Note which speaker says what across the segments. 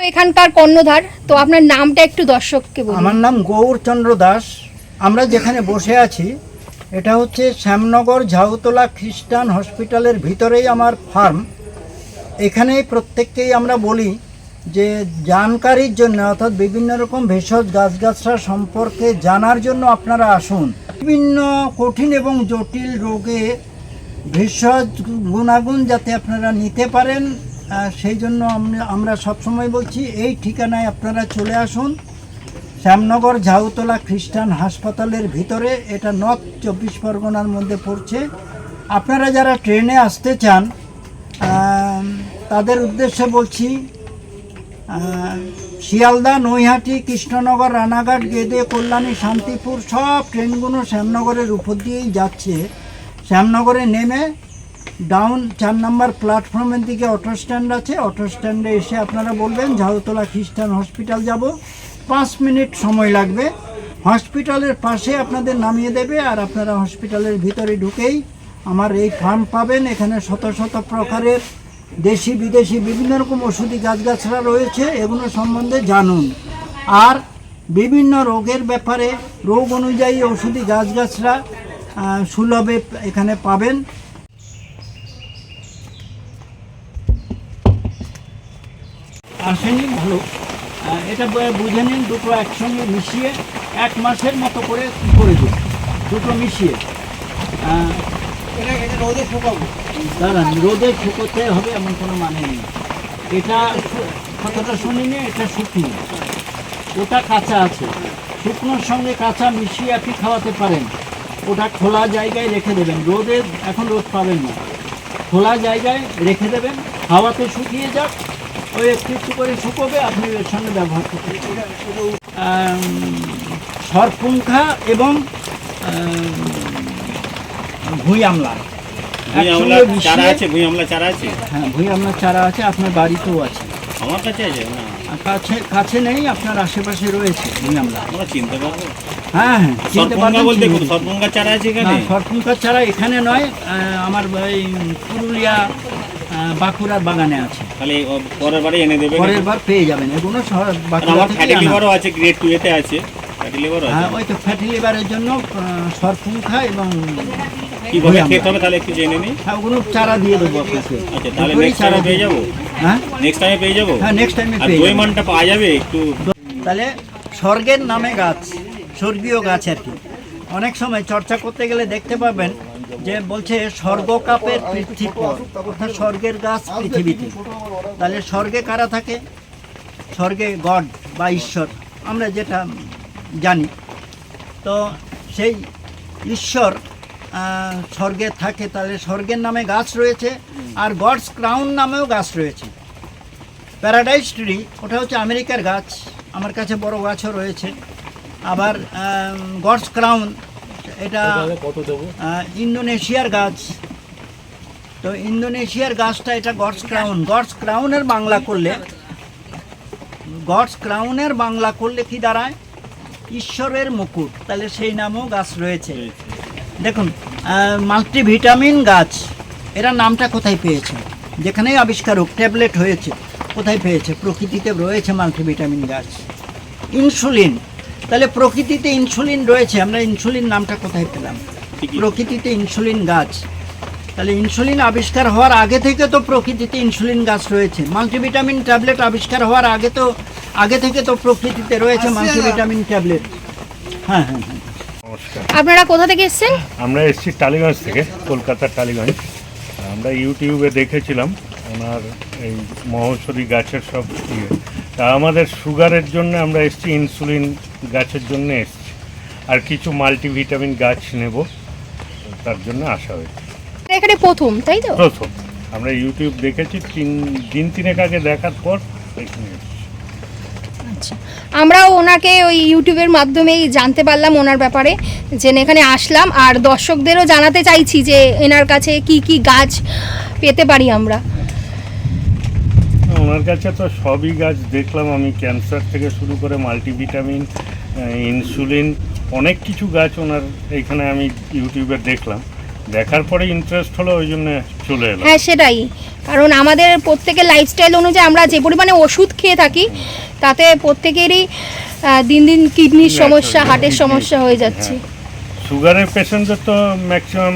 Speaker 1: এখানকার কর্ণধার, তো আপনার নামটা একটু দর্শককে বলুন।
Speaker 2: আমার নাম গৌরচন্দ্র দাস। আমরা যেখানে বসে আছি এটা হচ্ছে শ্যামনগর ঝাউতলা খ্রিস্টান হসপিটালের ভিতরেই আমার ফার্ম। এখানেই প্রত্যেককেই আমরা বলি যে জানকারির জন্য, অর্থাৎ বিভিন্ন রকম ভেষজ গাছগাছরা সম্পর্কে জানার জন্য আপনারা আসুন। বিভিন্ন কঠিন এবং জটিল রোগে ভেষজ গুণাগুণ যাতে আপনারা নিতে পারেন, সেই জন্য আমরা সবসময় বলছি এই ঠিকানায় আপনারা চলে আসুন। শ্যামনগর ঝাউতলা খ্রিস্টান হাসপাতালের ভিতরে, এটা নর্থ 24 পরগনার মধ্যে পড়ছে। আপনারা যারা ট্রেনে আসতে চান তাদের উদ্দেশ্যে বলছি, শিয়ালদা, নৈহাটি, কৃষ্ণনগর, রানাঘাট, গেদে, কল্যাণী, শান্তিপুর সব ট্রেনগুলো শ্যামনগরের উপর দিয়েই যাচ্ছে। শ্যামনগরে নেমে ডাউন 4 নম্বর প্ল্যাটফর্মের দিকে অটো স্ট্যান্ড আছে, অটো স্ট্যান্ডে এসে আপনারা বলবেন ঝাউতলা খ্রিস্টান হসপিটাল যাব, 5 মিনিট সময় লাগবে। হসপিটালের পাশে আপনাদের নামিয়ে দেবে, আর আপনারা হসপিটালের ভিতরে ঢুকেই আমার এই ফার্ম পাবেন। এখানে শত শত প্রকারের দেশি বিদেশি বিভিন্ন রকম ওষুধি গাছগাছরা রয়েছে, এগুলো সম্বন্ধে জানুন। আর বিভিন্ন রোগের ব্যাপারে রোগ অনুযায়ী ওষুধি গাছগাছরা সুলভে এখানে পাবেন। আসেনি ভালো, এটা বুঝে নিন, দুটো একসঙ্গে মিশিয়ে 1 মাসের মতো করে করে দিন, দুটো মিশিয়ে। রোদে শুকাবো, দাঁড়ান, রোদে শুকোতে হবে এমন কোনো মানে নেই। এটা কতটা শুনিনি, এটা শুকনো, ওটা কাঁচা আছে। শুকনোর সঙ্গে কাঁচা মিশিয়ে আপনি খাওয়াতে পারেন। ওটা খোলা জায়গায় রেখে দেবেন, রোদে এখন রোদ পাবেন না, খোলা জায়গায় রেখে দেবেন, হাওয়াতে শুকিয়ে যাক, ওই একটু একটু করে শুকোবে, আপনি এর সঙ্গে ব্যবহার করতে পারেন। সরপুঙ্খা এবং ভুঁই আমলা
Speaker 3: চারা আছে, ভুঁই আমলা চারা আছে।
Speaker 2: হ্যাঁ, ভুঁই আমলার চারা আছে, আপনার বাড়িতেও আছে।
Speaker 3: আমার কাছে আছে না,
Speaker 2: কাছে নেই, আপনার আশেপাশে রয়েছে ভুঁই আমলা।
Speaker 3: আমরা চিনতে পারবো।
Speaker 2: হ্যাঁ হ্যাঁ, চিনতে পারবেন।
Speaker 3: বলতে সরপুঙ্খার চারা আছে এখানে?
Speaker 2: সরপুঙ্খার চারা এখানে নয়, আমার এই পুরুলিয়া বাঁকুড়ার বাগানে আছে।
Speaker 3: তাহলে পরের বারে এনে দেবে,
Speaker 2: পরের বার পেয়ে যাবেন এগুলো।
Speaker 3: আমার ফ্যাটি লিভারও আছে, গ্রেড 2 এতে আছে ফ্যাটি লিভারও আছে।
Speaker 2: হ্যাঁ, ওই তো ফ্যাটি লিভারের জন্য সরপুঙ্খা এবং
Speaker 3: কিভাবে খেতে হবে তাহলে একটু জেনে নিই।
Speaker 2: হ্যাঁ, ওগুলো চারা দিয়ে দেবো আপনাকে।
Speaker 3: আচ্ছা, তাহলে নেক্সট টাইমে পেয়ে যাবো?
Speaker 2: হ্যাঁ,
Speaker 3: নেক্সট টাইমে পেয়ে যাবো।
Speaker 2: হ্যাঁ, নেক্সট টাইমে
Speaker 3: আর
Speaker 2: পেয়ে
Speaker 3: দই
Speaker 2: যাবেন।
Speaker 3: মানটা পাওয়া যাবে একটু?
Speaker 2: তাহলে স্বর্গের নামে গাছ, স্বর্গীয় গাছ আর কি। অনেক সময় চর্চা করতে গেলে দেখতে পাবেন যে বলছে স্বর্গকাপের পৃথিবীপর, অর্থাৎ স্বর্গের গাছ পৃথিবীতে। তাহলে স্বর্গে কারা থাকে? স্বর্গে গড বা ঈশ্বর, আমরা যেটা জানি। তো সেই ঈশ্বর স্বর্গে থাকে, তাহলে স্বর্গের নামে গাছ রয়েছে। আর গডস ক্রাউন নামেও গাছ রয়েছে। প্যারাডাইস ট্রি, ওটা হচ্ছে আমেরিকার গাছ, আমার কাছে বড় গাছও রয়েছে। আবার গডস ক্রাউন, এটা ইন্দোনেশিয়ার গাছ। তো ইন্দোনেশিয়ার গাছটা, এটা গডস ক্রাউন। গডস ক্রাউনের বাংলা করলে কি দাঁড়ায়? ঈশ্বরের মুকুট। তাহলে সেই নামও গাছ রয়েছে। দেখুন, মাল্টিভিটামিন গাছ, এরা নামটা কোথায় পেয়েছে? যেখানেই আবিষ্কারক ট্যাবলেট হয়েছে, কোথায় পেয়েছে? প্রকৃতিতে রয়েছে মাল্টিভিটামিন গাছ। ইনসুলিন, তাহলে প্রকৃতিতে ইনসুলিন রয়েছে, আমরা ইনসুলিন নামটা কোথায় পেলাম? প্রকৃতিতে ইনসুলিন গাছ। তাহলে ইনসুলিন আবিষ্কার হওয়ার আগে থেকে তো প্রকৃতিতে ইনসুলিন গাছ রয়েছে। মাল্টিভিটামিন ট্যাবলেট আবিষ্কার হওয়ার আগে থেকে তো প্রকৃতিতে রয়েছে মাল্টিভিটামিন ট্যাবলেট। হ্যাঁ হ্যাঁ হ্যাঁ।
Speaker 1: আপনারা কোথা থেকে এসেছেন?
Speaker 4: আমরা এসেছি টালিগঞ্জ থেকে, কলকাতার টালিগঞ্জ। আমরা ইউটিউবে দেখেছিলাম ওনার এই মহৌষধি গাছের সব ইয়ে। তা আমাদের সুগারের জন্য আমরা এসেছি, ইনসুলিন গাছের জন্য এসেছি, আর কিছু মাল্টিভিটামিন গাছ নেব, তার জন্য আসা হয়েছে।
Speaker 1: এখানে প্রথম, তাই তো?
Speaker 4: প্রথম আমরা ইউটিউব দেখেছি, 3 দিন আগে দেখার পর এখানে এসেছি।
Speaker 1: আচ্ছা, আমরাও ওনাকে ওই ইউটিউবের মাধ্যমেই জানতে পারলাম ওনার ব্যাপারে, যে এখানে আসলাম। আর দর্শকদেরও জানাতে চাইছি যে এনার কাছে কি কি গাছ পেতে পারি আমরা।
Speaker 4: ওনার কাছে তো সবই গাছ দেখলাম আমি, ক্যান্সার থেকে শুরু করে মাল্টিভিটামিন, ইনসুলিন, অনেক কিছু গাছ ওনার এইখানে আমি ইউটিউবে দেখলাম। দেখার পরে ইন্টারেস্ট হলো, ওই জন্য চলে এলাম।
Speaker 1: হ্যাঁ সেটাই, কারণ আমাদের প্রত্যেকের লাইফস্টাইল অনুযায়ী আমরা যে পরিমাণে ওষুধ খেয়ে থাকি তাতে প্রত্যেকেরই দিন দিন কিডনির সমস্যা, হার্টের সমস্যা হয়ে যাচ্ছে।
Speaker 4: সুগারের পেশেন্টদের তো ম্যাক্সিমাম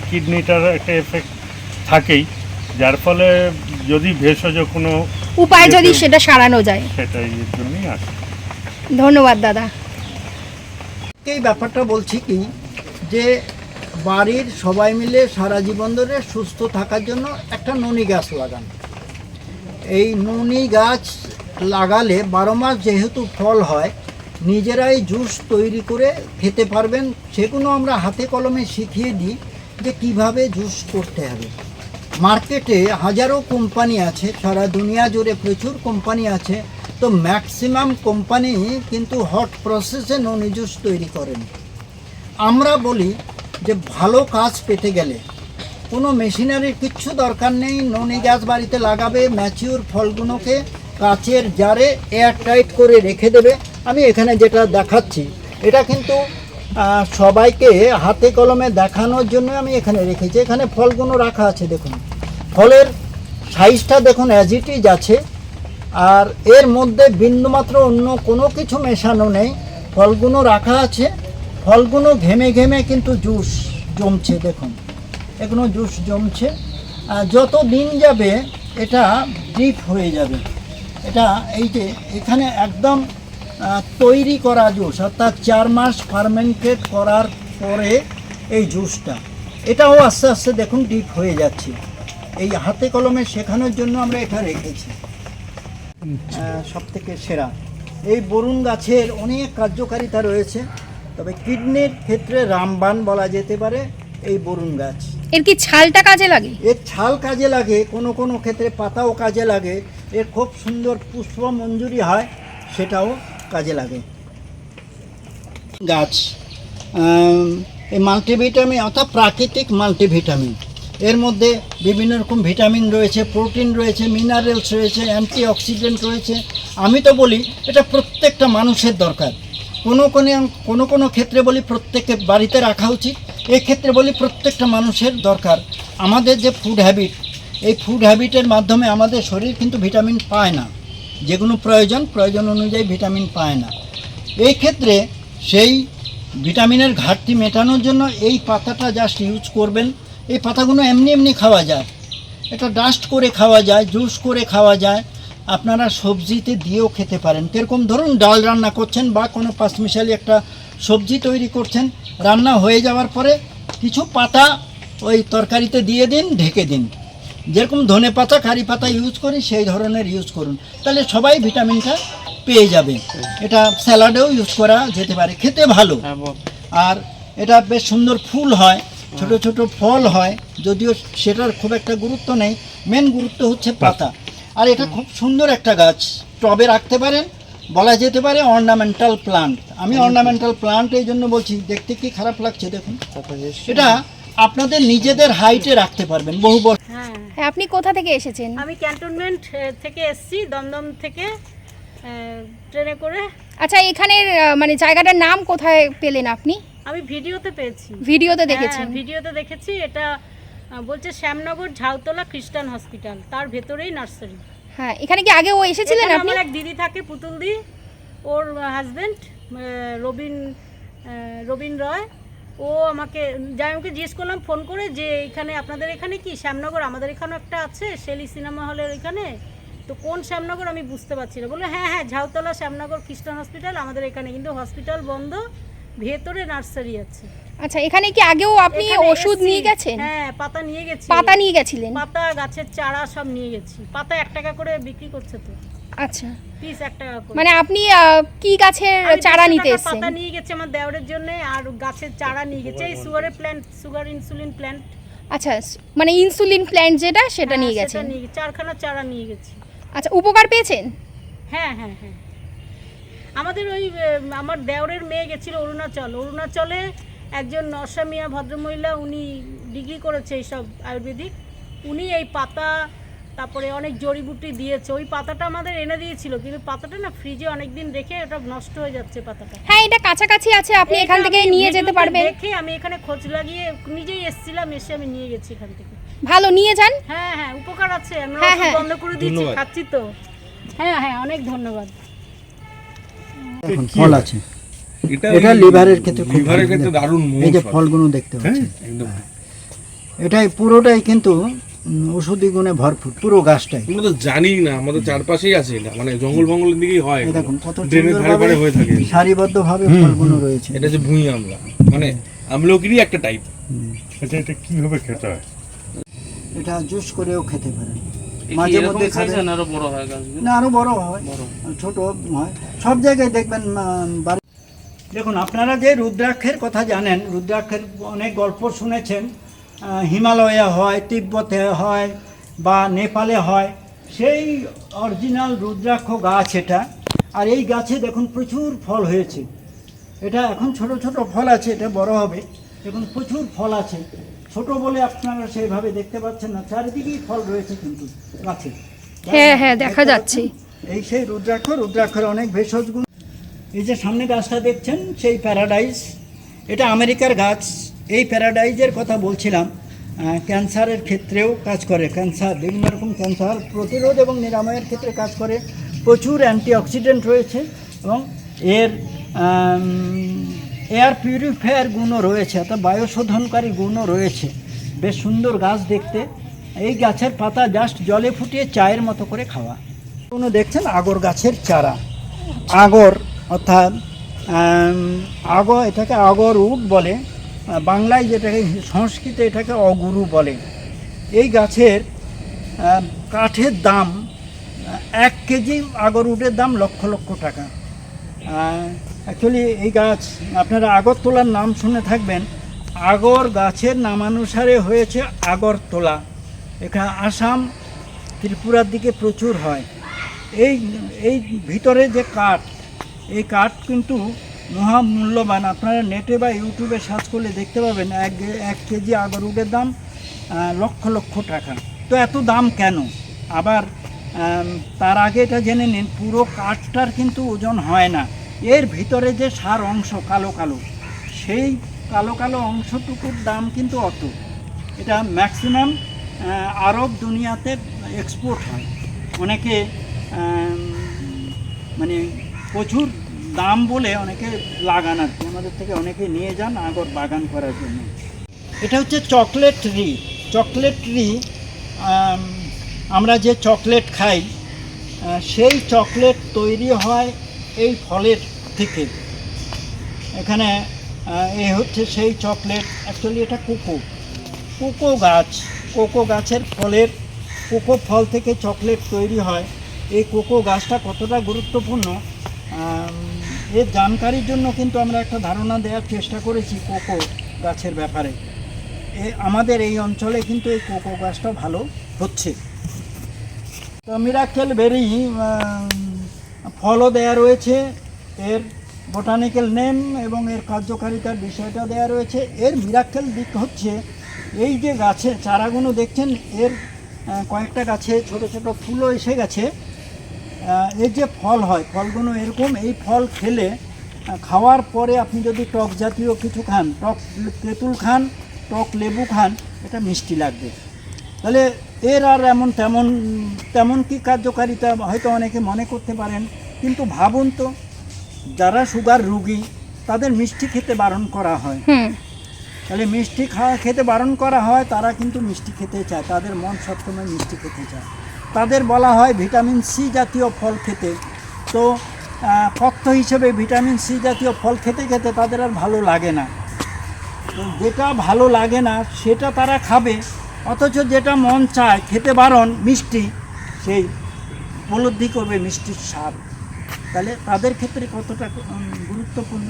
Speaker 4: কিডনিটার একটা এফেক্ট থাকেই, যার ফলে যদি ভেষজ কোনো
Speaker 1: উপায় যদি সেটা সারানো যায়,
Speaker 4: সেটাই এর জন্যই আসে।
Speaker 1: ধন্যবাদ দাদা।
Speaker 2: এই ব্যাপারটা বলছি কি, যে বাড়ির সবাই মিলে সারা জীবন ধরে সুস্থ থাকার জন্য একটা ননি গাছ লাগান। এই ননি গাছ লাগালে 12 মাস যেহেতু ফল হয়, নিজেরাই জুস তৈরি করে খেতে পারবেন। সেগুলো আমরা হাতে কলমে শিখিয়ে দিই যে কিভাবে জুস করতে হবে। মার্কেটে হাজারো কোম্পানি আছে, সারা দুনিয়া জুড়ে প্রচুর কোম্পানি আছে, তো ম্যাক্সিমাম কোম্পানি কিন্তু হট প্রসেসে ননি জুস তৈরি করেন। আমরা বলি যে ভালো কাজ পেতে গেলে কোনো মেশিনারির কিচ্ছু দরকার নেই, ননি গাছ বাড়িতে লাগাবে, ম্যাচিউর ফলগুলোকে কাচের জারে এয়ার টাইট করে রেখে দেবে। আমি এখানে যেটা দেখাচ্ছি এটা কিন্তু সবাইকে হাতে কলমে দেখানোর জন্য আমি এখানে রেখেছি। এখানে ফলগুলো রাখা আছে, দেখুন ফলের সাইজটা দেখুন অ্যাজ ইট ইজ আছে, আর এর মধ্যে বিন্দুমাত্র অন্য কোনো কিছু মেশানো নেই। ফলগুলো রাখা আছে, ফলগুলো ঘেমে ঘেমে কিন্তু জুস জমছে, দেখুন এখনো জুস জমছে। যত দিন যাবে এটা ডিপ হয়ে যাবে। এটা এই যে এখানে একদম তৈরি করা জুস, অর্থাৎ 4 মাস ফার্মেন্টেড করার পরে এই জুসটা, এটাও আস্তে আস্তে দেখুন ডিপ হয়ে যাচ্ছে। এই হাতে কলমে শেখানোর জন্য আমরা এটা রেখেছি। সব থেকে সেরা এই বরুণ গাছের অনেক কার্যকারিতা রয়েছে, তবে কিডনির ক্ষেত্রে রামবাণ বলা যেতে পারে এই বরুণ গাছ।
Speaker 1: এর কি ছালটা কাজে লাগে?
Speaker 2: এর ছাল কাজে লাগে, কোনো কোনো ক্ষেত্রে পাতাও কাজে লাগে, এর খুব সুন্দর পুষ্প মঞ্জুরি হয়, সেটাও কাজে লাগে। গাছ এই মাল্টিভিটামিন অর্থাৎ প্রাকৃতিক মাল্টিভিটামিন, এর মধ্যে বিভিন্ন রকম ভিটামিন রয়েছে, প্রোটিন রয়েছে, মিনারেলস রয়েছে, অ্যান্টিঅক্সিডেন্ট রয়েছে। আমি তো বলি এটা প্রত্যেকটা মানুষের দরকার। কোনো কোনো ক্ষেত্রে বলি প্রত্যেকের বাড়িতে রাখা উচিত, এক্ষেত্রে বলি প্রত্যেকটা মানুষের দরকার। আমাদের যে ফুড হ্যাবিট, এই ফুড হ্যাবিটের মাধ্যমে আমাদের শরীর কিন্তু ভিটামিন পায় না, যেগুলো প্রয়োজন অনুযায়ী ভিটামিন পায় না। এই ক্ষেত্রে সেই ভিটামিনের ঘাটতি মেটানোর জন্য এই পাতাটা জাস্ট ইউজ করবেন। এই পাতাগুলো এমনি এমনি খাওয়া যায়, এটা ডাস্ট করে খাওয়া যায়, জুস করে খাওয়া যায়, আপনারা সবজিতে দিয়েও খেতে পারেন। কীরকম ধরুন ডাল রান্না করছেন বা কোনো পাঁচমিশালি একটা সবজি তৈরি করছেন, রান্না হয়ে যাওয়ার পরে কিছু পাতা ওই তরকারিতে দিয়ে দিন, ঢেকে দিন। যেরকম ধনে পাতা কারি পাতা ইউজ করি সেই ধরনের ইউজ করুন, তাহলে সবাই ভিটামিনটা পেয়ে যাবে। এটা স্যালাডেও ইউজ করা যেতে পারে, খেতে ভালো। আর এটা বেশ সুন্দর ফুল হয়, ছোট ছোট ফল হয়, যদিও সেটার খুব একটা গুরুত্ব নেই, মেন গুরুত্ব হচ্ছে পাতা। আর এটা খুব সুন্দর একটা গাছ, টবে রাখতে পারেন, বলা যেতে পারে অর্নামেন্টাল প্লান্ট। আমি অর্নামেন্টাল প্লান্ট এই জন্য বলছি, দেখতে কি খারাপ লাগছে দেখুন, এটা আপনাদের নিজেদের হাইটে রাখতে পারবেন বহু বছর।
Speaker 1: হ্যাঁ, আপনি কোথা থেকে এসেছেন?
Speaker 5: আমি ক্যান্টনমেন্ট থেকে এসেছি, দমদম থেকে ট্রেনে করে।
Speaker 1: আচ্ছা, এখানের মানে জায়গাটার নাম কোথায় পেলেন আপনি?
Speaker 5: আমি ভিডিওতে পেয়েছি।
Speaker 1: ভিডিওতে দেখেছেন?
Speaker 5: ভিডিওতে দেখেছি। এটা বলছে শ্যামনগর ঝাউতলা খ্রিস্টান হসপিটাল, তার ভেতরেই নার্সারি।
Speaker 1: হ্যাঁ, এখানে কি আগে ও এসেছিলেন আপনি?
Speaker 5: আমার এক দিদি থাকে, পুতুল দি, ওর হাজবেন্ড রবিন রয়। ও আমাকে জিজ্ঞেস করলাম ফোন করে যে এখানে আপনাদের এখানে কি শ্যামনগর, আমাদের এখানেও একটা আছে শেলি সিনেমা হলের ওইখানে, তো কোন শ্যামনগর আমি বুঝতে পারছি না। বললো হ্যাঁ হ্যাঁ ঝাউতলা শ্যামনগর খ্রিস্টান হসপিটাল আমাদের এখানে, কিন্তু হসপিটাল বন্ধ, ভেতরে নার্সারি আছে।
Speaker 1: আচ্ছা, এখানে কি আগেও আপনি ওষুধ নিয়ে গেছেন?
Speaker 5: হ্যাঁ, পাতা নিয়ে গেছি।
Speaker 1: পাতা নিয়ে গেছিলেন?
Speaker 5: পাতা, গাছের চারা সব নিয়ে গেছি। পাতা 1 টাকা করে বিক্রি করছে তো।
Speaker 1: আচ্ছা,
Speaker 5: পিস 1 টাকা করে।
Speaker 1: মানে আপনি কি গাছের চারা নিতে এসেছেন?
Speaker 5: পাতা নিয়ে গেছে আমার দেওরের জন্য, আর গাছের চারা নিয়ে গেছে। এই সুগারের প্ল্যান্ট, সুগার ইনসুলিন প্ল্যান্ট।
Speaker 1: আচ্ছা, মানে ইনসুলিন প্ল্যান্ট যেটা, সেটা নিয়ে গেছেন?
Speaker 5: সেটা নিয়ে 4খানা চারা নিয়ে গেছি।
Speaker 1: আচ্ছা, উপকার পেয়েছেন?
Speaker 5: হ্যাঁ হ্যাঁ হ্যাঁ, আমাদের ওই আমার দেওরের মেয়ে গেছিল অরুণাচলে, একজন অসামিয়া ভদ্রমহিলা, উনি ডিগ্রি করেছে এইসব আয়ুর্বেদিক। উনি এই পাতা তারপরে অনেক জড়িবুটি দিয়েছে। ওই পাতাটা আমাদের এনে দিয়েছিল, কিন্তু পাতাটা না ফ্রিজে অনেক দিন রেখে ওটা নষ্ট হয়ে যাচ্ছে পাতাটা।
Speaker 1: হ্যাঁ, এটা কাছাকাছি আছে, আপনি এখান থেকে নিয়ে যেতে পারবেন।
Speaker 5: দেখে আমি এখানে খোঁজ লাগিয়ে নিজেই এসেছিলাম, এসে আমি নিয়ে গেছি এখান থেকে।
Speaker 1: ভালো, নিয়ে যান।
Speaker 5: হ্যাঁ হ্যাঁ, উপকার আছে। আমরা
Speaker 1: হ্যাঁ, হ্যাঁ।
Speaker 5: বন্ধ করে দিয়েছি, খাচ্ছি তো। হ্যাঁ হ্যাঁ, অনেক ধন্যবাদ।
Speaker 2: এখন ফল আছে,
Speaker 6: এটা
Speaker 2: এটা লিভারের ক্ষেত্রে খুব
Speaker 6: লিভারের
Speaker 2: ভালো।
Speaker 6: ক্ষেত্রে দারুণ মৌল
Speaker 2: এই যে
Speaker 6: ফল।
Speaker 2: ফলগুলো দেখতে পাচ্ছেন,
Speaker 6: একদম
Speaker 2: এটাই পুরোটাই কিন্তু ওষুধি গুণে ভরপুর, পুরো গাছটাই।
Speaker 6: আমরা তো জানি না, আমাদের চারপাশেই আছে এটা, মানে জঙ্গল ফঙ্গলের দিকেই হয়।
Speaker 2: এই দেখুন কত
Speaker 6: ড্রেনের ধারে ধারে হয়ে থাকে।
Speaker 2: সারিবদ্ধভাবে ফলগুলো রয়েছে।
Speaker 6: এটা যে ভুঁই আমলা, মানে আমলকিরই একটা টাইপ।
Speaker 4: আচ্ছা, এটা কিভাবে খেতে হয়?
Speaker 2: এটা জুস করেও খেতে পারেন, মাঝে মধ্যে খাবেন।
Speaker 3: আরো বড় হয় গাছ।
Speaker 2: না, আরো বড় হয়, ছোট হয়, সব জায়গায় দেখবেন বাড়ি। দেখুন, আপনারা যে রুদ্রাক্ষের কথা জানেন, রুদ্রাক্ষের অনেক গল্প শুনেছেন, হিমালয়ে হয়, তিব্বতে হয় বা নেপালে হয়, সেই অরিজিনাল রুদ্রাক্ষ গাছ এটা। আর এই গাছে দেখুন প্রচুর ফল হয়েছে। এটা এখন ছোট ছোট ফল আছে, এটা বড় হবে। দেখুন প্রচুর ফল আছে, ছোট বলে আপনারা সেইভাবে দেখতে পাচ্ছেন না, চারিদিকেই ফল রয়েছে কিন্তু গাছে।
Speaker 1: হ্যাঁ হ্যাঁ, দেখা যাচ্ছে।
Speaker 2: এই সেই রুদ্রাক্ষ, রুদ্রাক্ষের অনেক ভেষজ গুণ। এই যে সামনে গাছটা দেখছেন, সেই প্যারাডাইজ, এটা আমেরিকার গাছ। এই প্যারাডাইজের কথা বলছিলাম, ক্যান্সারের ক্ষেত্রেও কাজ করে, ক্যান্সার, বিভিন্ন রকম ক্যান্সার প্রতিরোধ এবং নিরাময়ের ক্ষেত্রে কাজ করে। প্রচুর অ্যান্টিঅক্সিডেন্ট রয়েছে এবং এর এয়ার পিউরিফায়ার গুণও রয়েছে, অর্থাৎ বায়ু শোধনকারী গুণও রয়েছে। বেশ সুন্দর গাছ দেখতে। এই গাছের পাতা জাস্ট জলে ফুটিয়ে চায়ের মতো করে খাওয়া। কোনো দেখছেন আগর গাছের চারা, আগর অর্থাৎ আগর, এটাকে আগর উড বলে, বাংলায় যেটাকে, সংস্কৃতে এটাকে অগুরু বলে। এই গাছের কাঠের দাম 1 কেজি আগর উডের দাম লক্ষ লক্ষ টাকা। অ্যাকচুয়ালি এই গাছ, আপনারা আগরতলার নাম শুনে থাকবেন, আগর গাছের নামানুসারে হয়েছে আগরতলা। এখানে আসাম, ত্রিপুরার দিকে প্রচুর হয়। এই ভিতরে যে কাঠ, এই কাঠ কিন্তু মহামূল্যবান। আপনারা নেটে বা ইউটিউবে সার্চ করলে দেখতে পাবেন 1 কেজি আগর উডের দাম লক্ষ লক্ষ টাকা। তো এত দাম কেন? আবার তার আগে এটা জেনে নিন, পুরো কাঠটার কিন্তু ওজন হয় না। এর ভিতরে যে সার অংশ কালো কালো, সেই কালো কালো অংশটুকুর দাম কিন্তু অত। এটা ম্যাক্সিমাম আরব দুনিয়াতে এক্সপোর্ট হয়। অনেকে মানে প্রচুর দাম বলে অনেকে লাগান আর কি, আমাদের থেকে অনেকে নিয়ে যান আগর বাগান করার জন্য। এটা হচ্ছে চকলেট ট্রি। চকলেট ট্রি, আমরা যে চকলেট খাই, সেই চকলেট তৈরি হয় এই ফলের থেকে। এখানে এই হচ্ছে সেই চকলেট। অ্যাকচুয়ালি এটা কোকো গাছ, কোকো গাছের ফলের, কোকো ফল থেকে চকলেট তৈরি হয়। এই কোকো গাছটা কতটা গুরুত্বপূর্ণ এর জানকারির জন্য কিন্তু আমরা একটা ধারণা দেওয়ার চেষ্টা করেছি কোকো গাছের ব্যাপারে। আমাদের এই অঞ্চলে কিন্তু এই কোকো গাছটা ভালো হচ্ছে। তো মিরাকেল বেরি ফলও দেয়া রয়েছে, এর বোটানিক্যাল নেম এবং এর কার্যকারিতার বিষয়টা দেয়া রয়েছে। এর মিরাকেল দিক হচ্ছে এই যে গাছের চারাগুলো দেখছেন, এর কয়েকটা গাছে ছোট ছোট ফুলও এসে গেছে। এর যে ফল হয়, ফলগুলো এরকম। এই ফল খেলে, খাওয়ার পরে আপনি যদি টক জাতীয় কিছু খান, টক তেঁতুল খান, টক লেবু খান, এটা মিষ্টি লাগবে। তাহলে এর আর তেমন কি কার্যকারিতা হয়তো অনেকে মনে করতে পারেন, কিন্তু ভাবুন তো, যারা সুগার রুগী তাদের মিষ্টি খেতে বারণ করা হয়। তাহলে মিষ্টি খেতে বারণ করা হয়, তারা কিন্তু মিষ্টি খেতে চায়, তাদের মন সবসময় মিষ্টি খেতে চায়। তাদের বলা হয় ভিটামিন সি জাতীয় ফল খেতে। তো পথ্য হিসেবে ভিটামিন সি জাতীয় ফল খেতে খেতে তাদের আর ভালো লাগে না। তো যেটা ভালো লাগে না সেটা তারা খাবে, অথচ যেটা মন চায় খেতে বারণ, মিষ্টি, সেই উপলব্ধি করবে মিষ্টির স্বাদ। তাহলে তাদের ক্ষেত্রে কতটা গুরুত্বপূর্ণ।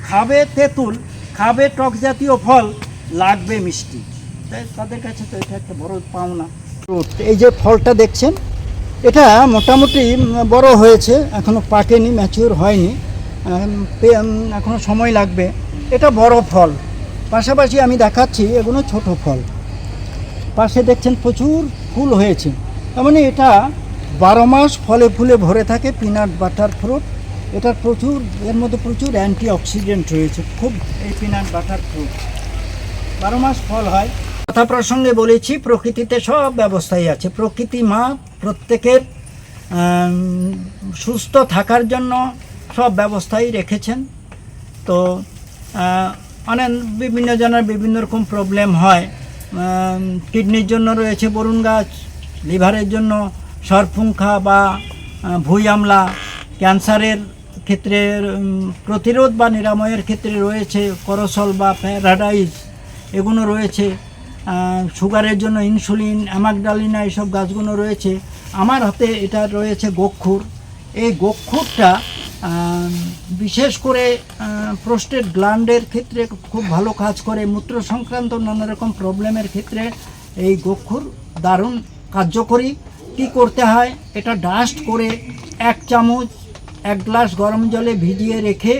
Speaker 2: খাবে তেঁতুল, খাবে টক জাতীয় ফল, লাগবে মিষ্টি। তাই তাদের কাছে তো এটা একটা বড় পাওনা। এই যে ফলটা দেখছেন, এটা মোটামুটি বড় হয়েছে, এখনও পাকেনি, ম্যাচিওর হয়নি, এখনও সময় লাগবে। এটা বড় ফল। পাশাপাশি আমি দেখাচ্ছি এগুলো ছোট ফল। পাশে দেখছেন প্রচুর ফুল হয়েছে। তার মানে এটা 12 মাস ফলে ফুলে ভরে থাকে পিনাট বাটার ফ্রুট। এটা প্রচুর, এর মধ্যে প্রচুর অ্যান্টি অক্সিডেন্ট রয়েছে খুব, এই পিনাট বাটার ফ্রুট 12 মাস ফল হয়। কথা প্রসঙ্গে বলেছি, প্রকৃতিতে সব ব্যবস্থাই আছে। প্রকৃতি মা প্রত্যেকের সুস্থ থাকার জন্য সব ব্যবস্থাই রেখেছেন। তো অনেক বিভিন্ন জনের বিভিন্ন রকম প্রবলেম হয়। কিডনির জন্য রয়েছে বরুণ গাছ, লিভারের জন্য সরপুঙ্খা বা ভুঁই আমলা, ক্যান্সারের ক্ষেত্রে প্রতিরোধ বা নিরাময়ের ক্ষেত্রে রয়েছে করসল বা প্যারাডাইজ, এগুলো রয়েছে। সুগারের জন্য ইনসুলিন, অ্যামাগডালিনা, এইসব গাছগুলো রয়েছে। আমার হাতে এটা রয়েছে গোক্ষুর। এই গোক্ষুরটা বিশেষ করে প্রোস্টেট গ্ল্যান্ডের ক্ষেত্রে খুব ভালো কাজ করে। মূত্র সংক্রান্ত নানা রকম প্রবলেমের ক্ষেত্রে এই গোক্ষুর দারুণ কার্যকরী। কী করতে হয়, এটা ডাস্ট করে 1 চামচ 1 গ্লাস গরম জলে ভিজিয়ে রেখে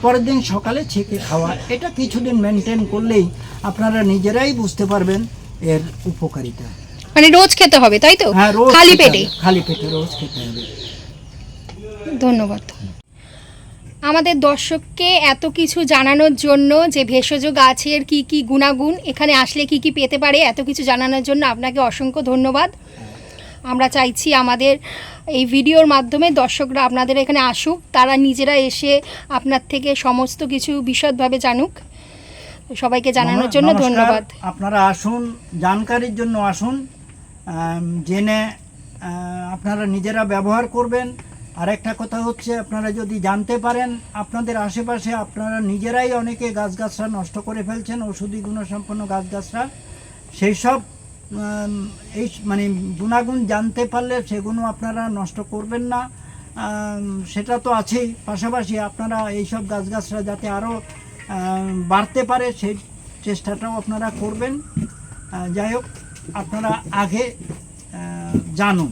Speaker 2: পরের দিন সকালে ছেঁকে খাওয়া। এটা কিছুদিন মেনটেন করলেই আপনারা নিজেরাই বুঝতে পারবেন এর উপকারিতা।
Speaker 1: মানে রোজ খেতে হবে, তাই তো?
Speaker 2: হ্যাঁ, রোজ
Speaker 1: খালি
Speaker 2: খেতে
Speaker 1: পেটে?
Speaker 2: হবে, খালি পেটে রোজ খেতে হবে।
Speaker 1: ধন্যবাদ আমাদের দর্শককে এত কিছু জানানোর জন্য, যে ভেষজ গাছের কি কি গুণাগুণ, এখানে আসলে কি কি পেতে পারে, এত কিছু জানানোর জন্য আপনাকে অসংখ্য ধন্যবাদ। আমরা চাইছি আমাদের এই ভিডিওর মাধ্যমে দর্শকরা আপনাদের এখানে আসুক, তারা নিজেরা এসে আপনার থেকে সমস্ত কিছু বিশদভাবে জানুক। সবাইকে জানানোর জন্য
Speaker 2: নমস্কার,
Speaker 1: ধন্যবাদ।
Speaker 2: আপনারা আসুন, জানকারির জন্য আসুন, জেনে আপনারা নিজেরা ব্যবহার করবেন। আরেকটা কথা হচ্ছে, আপনারা যদি জানতে পারেন আপনাদের আশেপাশে আপনারা নিজেরাই অনেকে গাছগাছরা নষ্ট করে ফেলছেন, ওষুধি গুণসম্পন্ন গাছগাছরা, সেই সব এই মানে গুণাগুণ জানতে পারলে সেগুলো আপনারা নষ্ট করবেন না। সেটা তো আছেই, পাশাপাশি আপনারা এইসব গাছগাছরা যাতে আরও বাড়তে পারে সেই চেষ্টাটাও আপনারা করবেন। যাই হোক, আপনারা আগে জানুন।